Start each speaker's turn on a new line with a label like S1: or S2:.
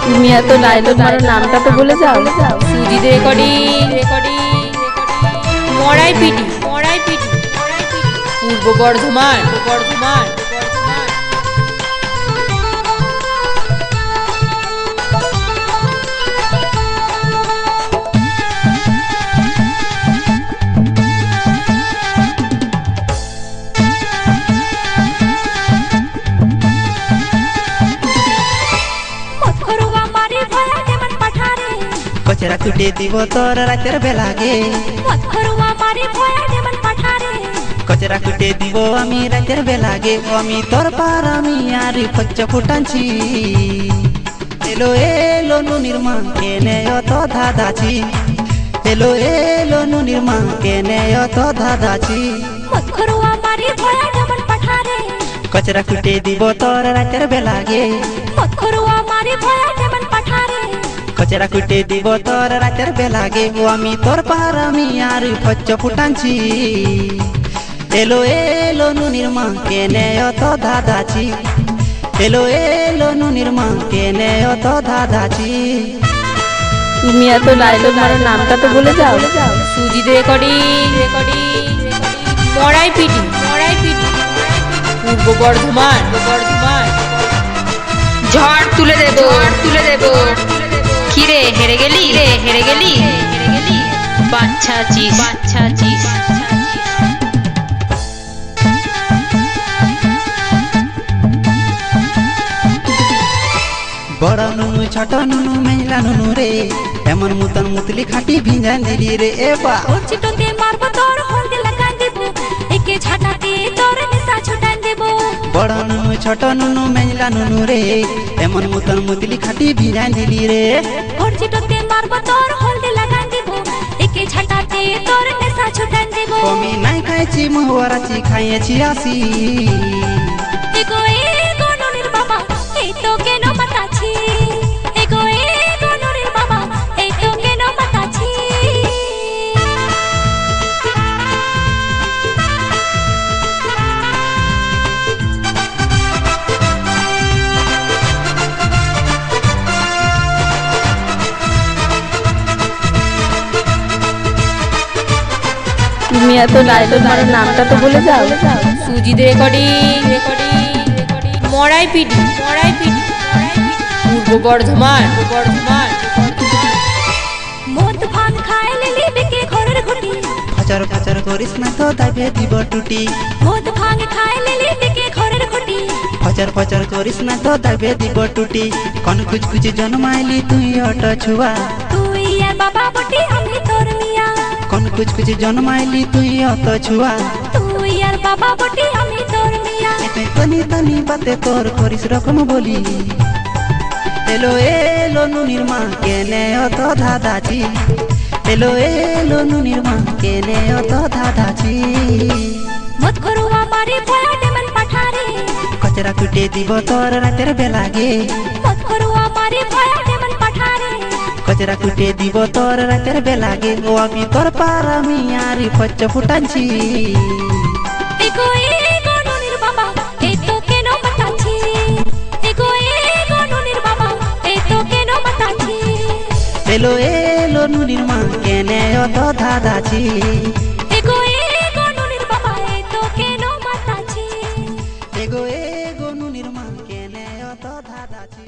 S1: তুমি এত ডায়লগ মারো, নামটা তো বলে যাও।
S2: সুজিত রেকর্ডিং মড়াই পিটি পূর্ব বর্ধমান।
S3: कचरा कुटे দিব তোর রাতের বেলাগে, কচরা কুটে দিব আমি রাতের বেলাগে। আমি তোর পার আমি আর ফচ্চ ফুটানছি। এলো এলো নুনির মা কেনে অত ধাঁধাছি, এলো এলো নুনির মা কেনে অত ধাঁধাছি। কচরা কুটে দিব তোর রাতের বেলাগে, কচরা কুটে দিব তোর রাতের বেলাগে। আমি তোর পার আমি আর ফচ্চ ফুটানছি। এলো এলো নুনির মা কেনে অত ধাঁধাছি, এলো এলো নুনির মা কেনে অত ধাঁধাছি।
S1: তুমি এত ডায়লগ মারো, নামটা তো বলে যাও।
S2: সুজিত রেকর্ডিং মড়াই পিটি পূর্ব বর্ধমান। ঝড় তুলে দেব কিরে হেরে গেলি বাচ্চা চিস।
S3: বড় নুনু ছোট নুনু মেলা নুনু রে, এমন মুতন মুতলি খাটি ভিঞ্জান দিলি রে। এবা
S4: চিটোতে মারবো তোর হলদে লাগান দেব, একে ঝাঁটাতে তোর নেশা ছুটান দেব।
S3: বড় নুনু ছোট নুনু মেলা নুনু রে, এমন মুতন মুতলি খাটি ভিঞ্জান দিলি রে।
S4: চিটোতে মারবো তোর হলদে লাগান দেব, একে ঝাঁটাতে তোর নেশা ছুটান দেব।
S3: আমি নাই খাইছি মহুয়ারাছি খাইয়েছি আসি।
S4: এগো নুনির বাবা এই তো কেন মাতাছি, এগো নুনির বাবা এই তো কেন মাতাছি।
S1: তুমি এত ডায়লগ মারো, নামটা তো বলে যাও।
S2: সুজিত রেকর্ডিং মড়াই পিটি পূর্ব বর্ধমান।
S4: মদ ভাঙ খায় লিলি বেকে ঘরের ঘুটি,
S3: ফচর ফচর করিস না তো দাবে দিব টুটি।
S4: মদ ভাঙ খায় লিলি বেকে ঘরের ঘুটি,
S3: ফচর ফচর করিস না তো দাবে দিব টুটি। কোন কুচকুচি জন্মাইলি তুই অট ছুয়া,
S4: তুই আর বাবা বটি আমি তোর মিয়া।
S3: কোন কুচকুচি জন্মাইলি তুই অত ছুয়া,
S4: তুই আর বাবা বটি আমি তোর মিয়া।
S3: তুই তনি তনি বাতে তোর করিস রকম বলি। এলো এলো নুনির মা কেনে অত ধাঁধাছি, এলো এলো নুনির মা কেনে অত ধাঁধাছি।
S4: মত করু আমারে ভয়া ডেমন পাঠারে,
S3: কচরা কুটে দিব তোর রাতের বেলাগে,
S4: মত করু আমারে ভয়া ডেমন পাঠারে।
S3: কচরা কুটে দিব তোর রাতের বেলাগে। ও আমি তোর পার আমি আর ফচ্চ ফুটানছি।
S4: এগো নুনির বাবা এই তো কেন মাতাছি, এগো নুনির বাবা এই তো কেন মাতাছি।
S3: এলো এলো নুনির মা কেনে অত ধাঁধাছি,
S4: এগো নুনির বাবা এই তো কেন মাতাছি।
S3: এগো নুনির মা কেনে অত ধাঁধাছি।